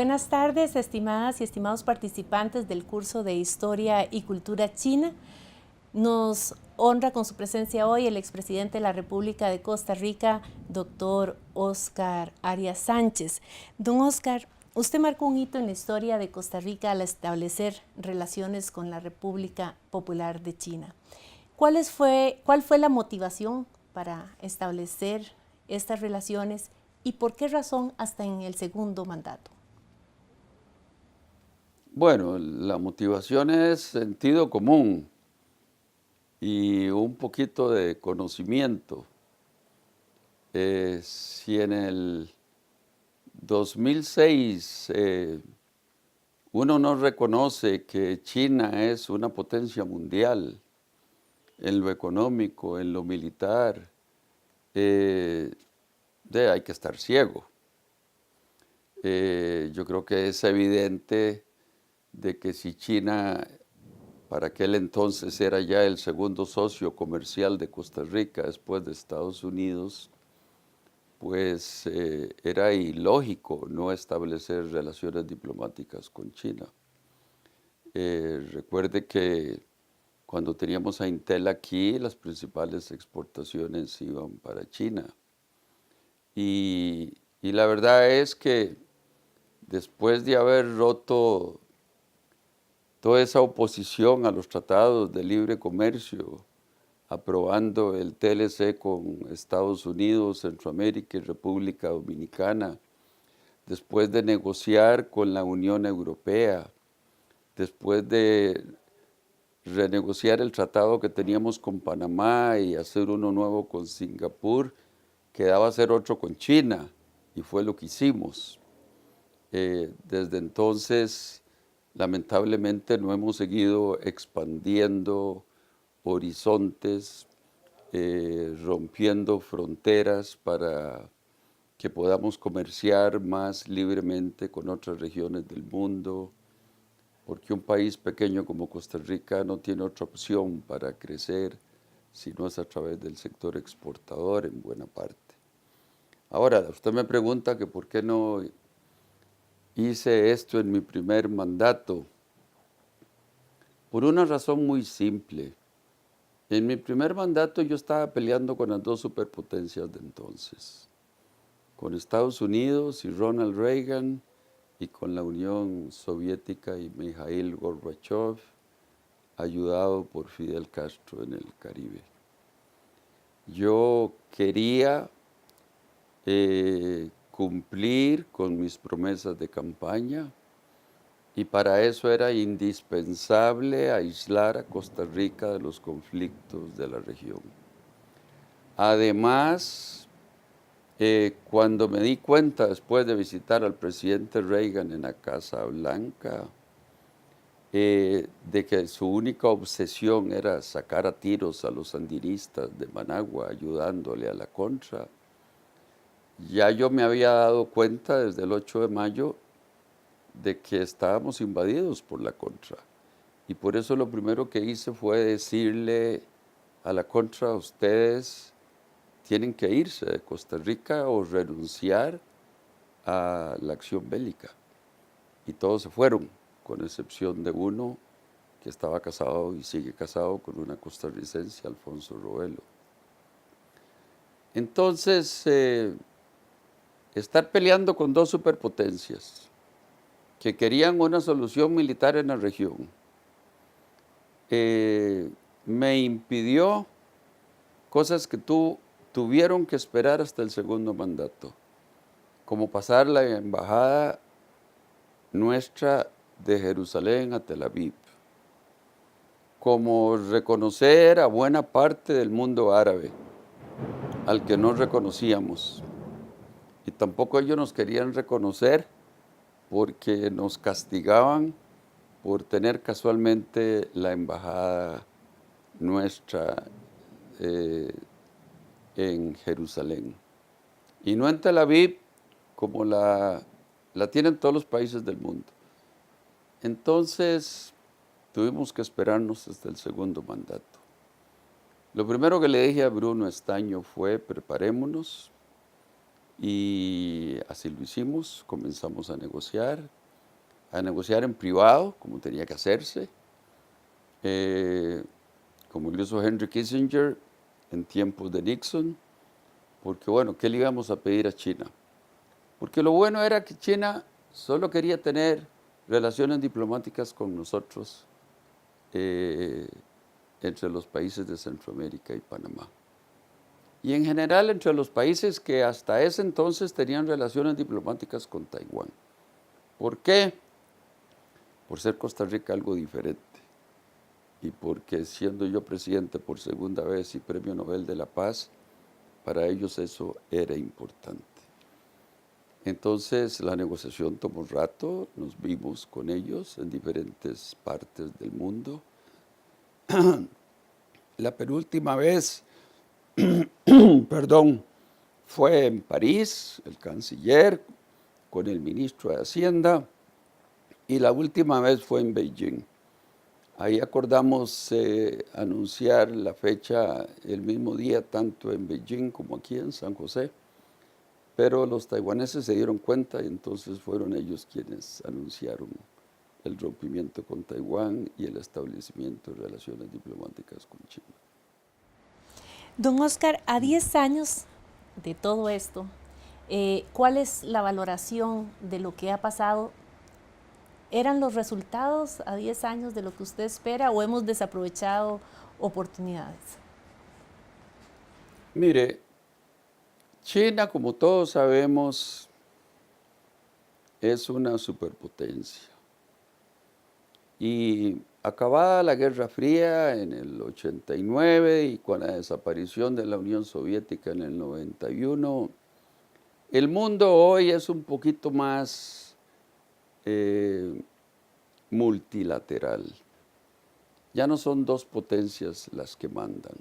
Buenas tardes, estimadas y estimados participantes del curso de Historia y Cultura China. Nos honra con su presencia hoy el expresidente de la República de Costa Rica, doctor Óscar Arias Sánchez. Don Óscar, usted marcó un hito en la historia de Costa Rica al establecer relaciones con la República Popular de China. ¿Cuál fue la motivación para establecer estas relaciones y por qué razón hasta en el segundo mandato? Bueno, la motivación es sentido común y un poquito de conocimiento. Si en el 2006 uno no reconoce que China es una potencia mundial en lo económico, en lo militar, hay que estar ciego. Yo creo que es evidente de que si China para aquel entonces era ya el segundo socio comercial de Costa Rica después de Estados Unidos, pues era ilógico no establecer relaciones diplomáticas con China. Recuerde que cuando teníamos a Intel aquí, las principales exportaciones iban para China. Y la verdad es que después de haber roto toda esa oposición a los tratados de libre comercio, aprobando el TLC con Estados Unidos, Centroamérica y República Dominicana, después de negociar con la Unión Europea, después de renegociar el tratado que teníamos con Panamá y hacer uno nuevo con Singapur, quedaba hacer otro con China, y fue lo que hicimos. Desde entonces, lamentablemente no hemos seguido expandiendo horizontes, rompiendo fronteras para que podamos comerciar más libremente con otras regiones del mundo, porque un país pequeño como Costa Rica no tiene otra opción para crecer si no es a través del sector exportador en buena parte. Ahora, usted me pregunta que por qué no hice esto en mi primer mandato. Por una razón muy simple. En mi primer mandato yo estaba peleando con las dos superpotencias de entonces, con Estados Unidos y Ronald Reagan y con la Unión Soviética y Mikhail Gorbachev, ayudado por Fidel Castro en el Caribe. Yo quería cumplir con mis promesas de campaña y para eso era indispensable aislar a Costa Rica de los conflictos de la región. Además, cuando me di cuenta después de visitar al presidente Reagan en la Casa Blanca, de que su única obsesión era sacar a tiros a los sandinistas de Managua, ayudándole a la contra, ya yo me había dado cuenta desde el 8 de mayo de que estábamos invadidos por la contra. Y por eso lo primero que hice fue decirle a la contra, ustedes tienen que irse de Costa Rica o renunciar a la acción bélica. Y todos se fueron, con excepción de uno que estaba casado y sigue casado con una costarricense, Alfonso Roelo. Entonces, estar peleando con dos superpotencias que querían una solución militar en la región, me impidió cosas que tuvieron que esperar hasta el segundo mandato, como pasar la embajada nuestra de Jerusalén a Tel Aviv, como reconocer a buena parte del mundo árabe, al que no reconocíamos, y tampoco ellos nos querían reconocer porque nos castigaban por tener casualmente la embajada nuestra en Jerusalén. Y no en Tel Aviv, como la tienen todos los países del mundo. Entonces, tuvimos que esperarnos hasta el segundo mandato. Lo primero que le dije a Bruno Estaño fue, preparémonos Y así lo hicimos, comenzamos a negociar en privado, como tenía que hacerse, como lo hizo Henry Kissinger en tiempos de Nixon, porque bueno, ¿qué le íbamos a pedir a China? Porque lo bueno era que China solo quería tener relaciones diplomáticas con nosotros entre los países de Centroamérica y Panamá. Y en general entre los países que hasta ese entonces tenían relaciones diplomáticas con Taiwán. ¿Por qué? Por ser Costa Rica algo diferente y porque siendo yo presidente por segunda vez y Premio Nobel de la Paz, para ellos eso era importante. Entonces la negociación tomó un rato, nos vimos con ellos en diferentes partes del mundo. La penúltima vez, perdón, fue en París, el canciller con el ministro de Hacienda, y la última vez fue en Beijing. Ahí acordamos anunciar la fecha el mismo día, tanto en Beijing como aquí en San José, pero los taiwaneses se dieron cuenta y entonces fueron ellos quienes anunciaron el rompimiento con Taiwán y el establecimiento de relaciones diplomáticas con China. Don Oscar, a 10 años de todo esto, ¿cuál es la valoración de lo que ha pasado? ¿Eran los resultados a 10 años de lo que usted espera o hemos desaprovechado oportunidades? Mire, China, como todos sabemos, es una superpotencia. Y acabada la Guerra Fría en el 89 y con la desaparición de la Unión Soviética en el 91, el mundo hoy es un poquito más multilateral. Ya no son dos potencias las que mandan.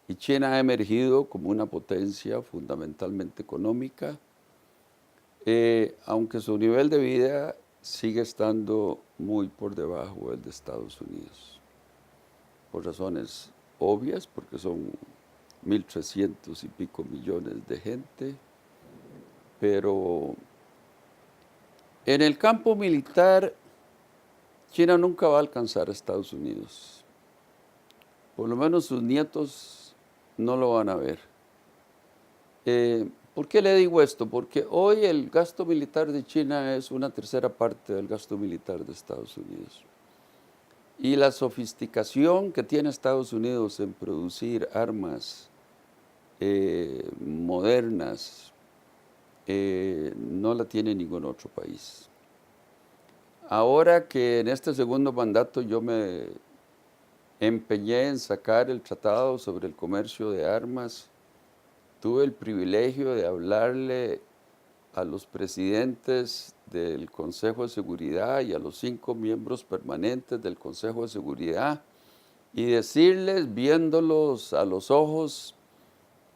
Y China ha emergido como una potencia fundamentalmente económica, aunque su nivel de vida sigue estando muy por debajo del de Estados Unidos, por razones obvias, porque son 1.300 y pico millones de gente, pero en el campo militar, China nunca va a alcanzar a Estados Unidos. Por lo menos sus nietos no lo van a ver. ¿Por qué le digo esto? Porque hoy el gasto militar de China es una tercera parte del gasto militar de Estados Unidos. Y la sofisticación que tiene Estados Unidos en producir armas modernas no la tiene ningún otro país. Ahora que en este segundo mandato yo me empeñé en sacar el tratado sobre el comercio de armas, tuve el privilegio de hablarle a los presidentes del Consejo de Seguridad y a los 5 miembros permanentes del Consejo de Seguridad y decirles, viéndolos a los ojos,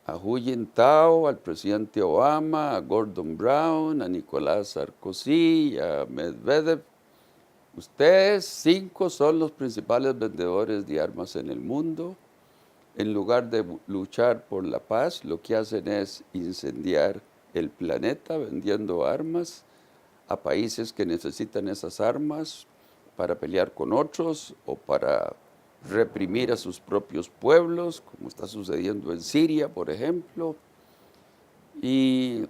a Hu Jintao, al presidente Obama, a Gordon Brown, a Nicolás Sarkozy, a Medvedev, ustedes 5 son los principales vendedores de armas en el mundo. En lugar de luchar por la paz, lo que hacen es incendiar el planeta vendiendo armas a países que necesitan esas armas para pelear con otros o para reprimir a sus propios pueblos, como está sucediendo en Siria, por ejemplo. Y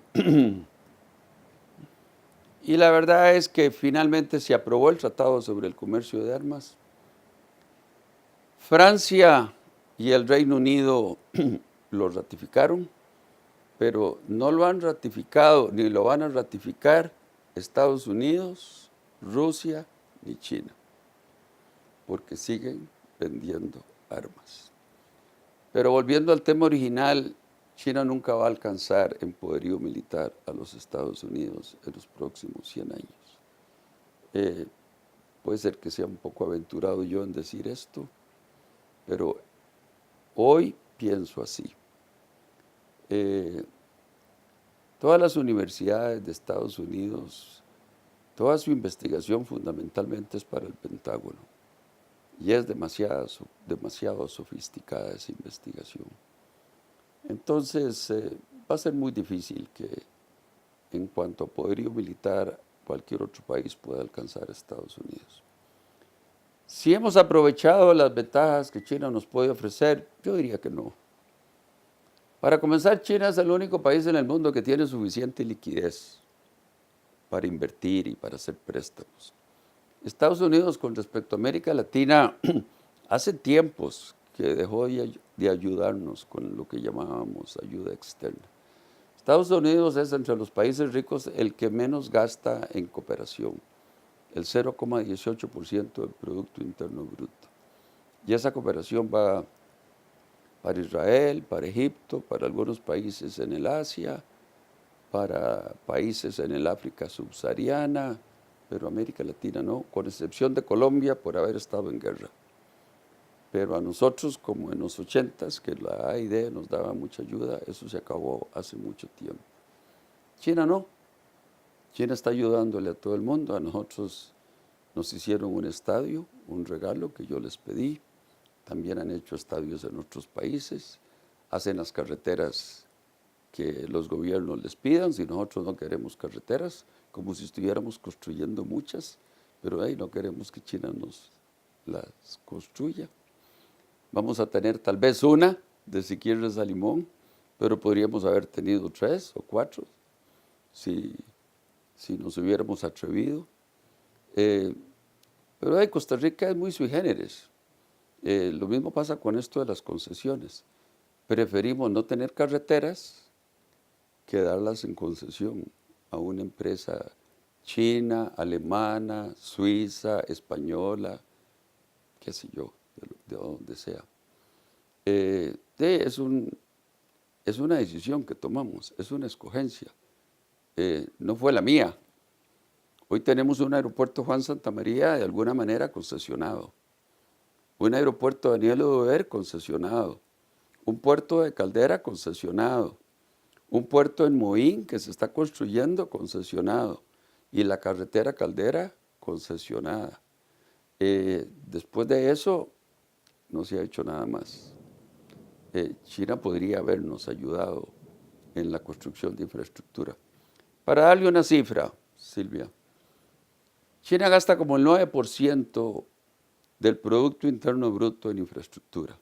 la verdad es que finalmente se aprobó el Tratado sobre el Comercio de Armas. Francia y el Reino Unido lo ratificaron, pero no lo han ratificado ni lo van a ratificar Estados Unidos, Rusia ni China, porque siguen vendiendo armas. Pero volviendo al tema original, China nunca va a alcanzar en poderío militar a los Estados Unidos en los próximos 100 años. Puede ser que sea un poco aventurado yo en decir esto, pero hoy pienso así. Todas las universidades de Estados Unidos, toda su investigación fundamentalmente es para el Pentágono y es demasiado sofisticada esa investigación. Entonces, va a ser muy difícil que en cuanto a poderío militar cualquier otro país pueda alcanzar a Estados Unidos. Si hemos aprovechado las ventajas que China nos puede ofrecer, yo diría que no. Para comenzar, China es el único país en el mundo que tiene suficiente liquidez para invertir y para hacer préstamos. Estados Unidos, con respecto a América Latina, hace tiempos que dejó de ayudarnos con lo que llamábamos ayuda externa. Estados Unidos es entre los países ricos el que menos gasta en cooperación, el 0,18% del Producto Interno Bruto. Y esa cooperación va para Israel, para Egipto, para algunos países en el Asia, para países en el África subsahariana, pero América Latina no, con excepción de Colombia por haber estado en guerra. Pero a nosotros, como en los 80s, que la AID nos daba mucha ayuda, eso se acabó hace mucho tiempo. China no. China está ayudándole a todo el mundo. A nosotros nos hicieron un estadio, un regalo que yo les pedí. También han hecho estadios en otros países. Hacen las carreteras que los gobiernos les pidan. Si nosotros no queremos carreteras, como si estuviéramos construyendo muchas, pero ahí no queremos que China nos las construya. Vamos a tener tal vez una de Siquirres a Limón, pero podríamos haber tenido 3 o 4 si nos hubiéramos atrevido. Pero Costa Rica es muy sui generis. Lo mismo pasa con esto de las concesiones. Preferimos no tener carreteras que darlas en concesión a una empresa china, alemana, suiza, española, qué sé yo, de donde sea. Es una decisión que tomamos, es una escogencia. No fue la mía. Hoy tenemos un aeropuerto Juan Santamaría de alguna manera concesionado, un aeropuerto Daniel Oduber concesionado, un puerto de Caldera concesionado, un puerto en Moín que se está construyendo concesionado y la carretera Caldera concesionada. Después de eso no se ha hecho nada más. China podría habernos ayudado en la construcción de infraestructura. Para darle una cifra, Silvia, China gasta como el 9% del Producto Interno Bruto en infraestructura.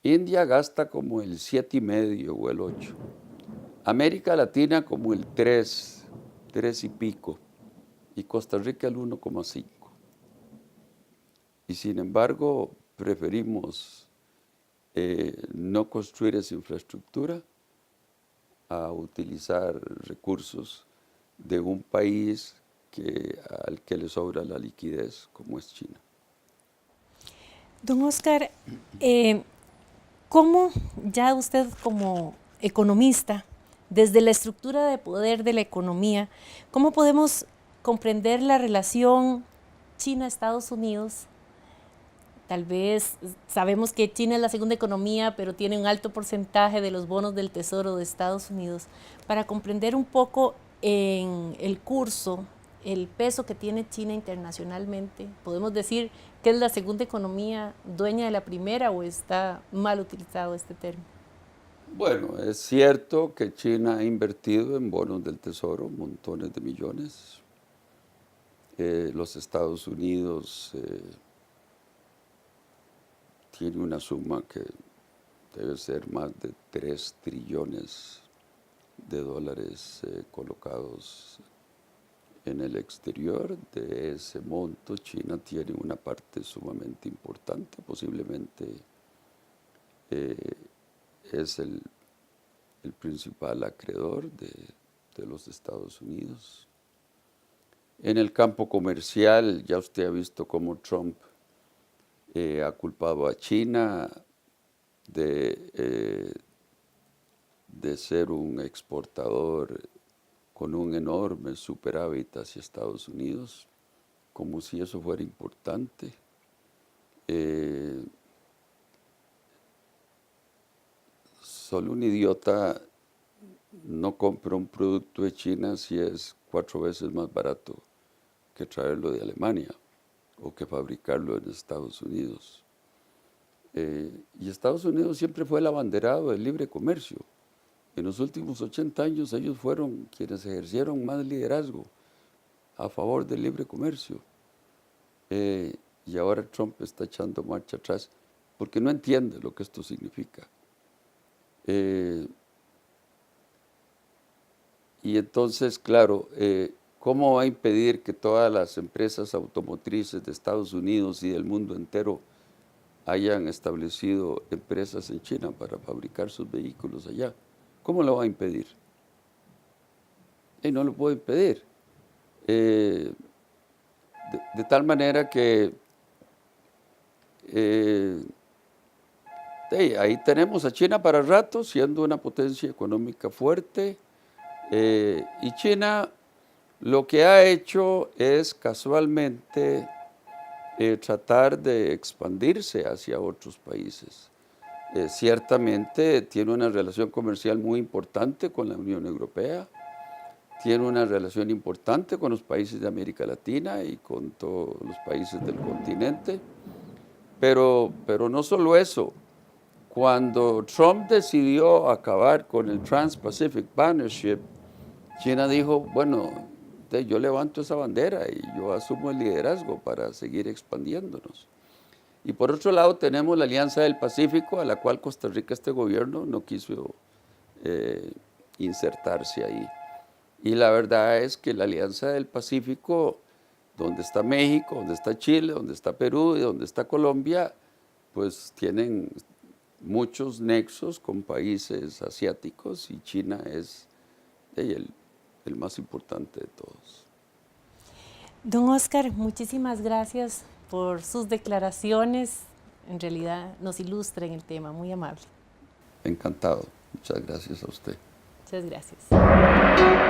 India gasta como el 7,5 o el 8. América Latina como el 3 y pico. Y Costa Rica el 1,5. Y sin embargo, preferimos no construir esa infraestructura a utilizar recursos de un país al que le sobra la liquidez, como es China. Don Oscar, ¿cómo ya usted como economista, desde la estructura de poder de la economía, cómo podemos comprender la relación China-Estados Unidos? Tal vez sabemos que China es la segunda economía, pero tiene un alto porcentaje de los bonos del Tesoro de Estados Unidos. Para comprender un poco en el curso, el peso que tiene China internacionalmente, ¿podemos decir que es la segunda economía dueña de la primera o está mal utilizado este término? Bueno, es cierto que China ha invertido en bonos del Tesoro montones de millones. Los Estados Unidos tiene una suma que debe ser más de 3 trillones de dólares colocados en el exterior. De ese monto, China tiene una parte sumamente importante, posiblemente es el principal acreedor de los Estados Unidos. En el campo comercial, ya usted ha visto cómo Trump ha culpado a China de ser un exportador con un enorme superávit hacia Estados Unidos, como si eso fuera importante. Solo un idiota no compra un producto de China si es 4 veces más barato que traerlo de Alemania o que fabricarlo en Estados Unidos. Y Estados Unidos siempre fue el abanderado del libre comercio. en los últimos 80 años ellos fueron quienes ejercieron más liderazgo a favor del libre comercio. Y ahora Trump está echando marcha atrás porque no entiende lo que esto significa. Y entonces, claro, ¿cómo va a impedir que todas las empresas automotrices de Estados Unidos y del mundo entero hayan establecido empresas en China para fabricar sus vehículos allá? ¿Cómo lo va a impedir? Y no lo puede impedir. De tal manera que ahí tenemos a China para rato, siendo una potencia económica fuerte, y China lo que ha hecho es casualmente tratar de expandirse hacia otros países. Ciertamente tiene una relación comercial muy importante con la Unión Europea, tiene una relación importante con los países de América Latina y con todos los países del continente, pero no solo eso. Cuando Trump decidió acabar con el Trans-Pacific Partnership, China dijo, bueno, yo levanto esa bandera y yo asumo el liderazgo para seguir expandiéndonos. Y por otro lado tenemos la Alianza del Pacífico, a la cual Costa Rica, este gobierno, no quiso insertarse ahí. Y la verdad es que la Alianza del Pacífico, donde está México, donde está Chile, donde está Perú y donde está Colombia, pues tienen muchos nexos con países asiáticos y China es el más importante de todos. Don Oscar, muchísimas gracias por sus declaraciones. En realidad nos ilustra en el tema, muy amable. Encantado. Muchas gracias a usted. Muchas gracias.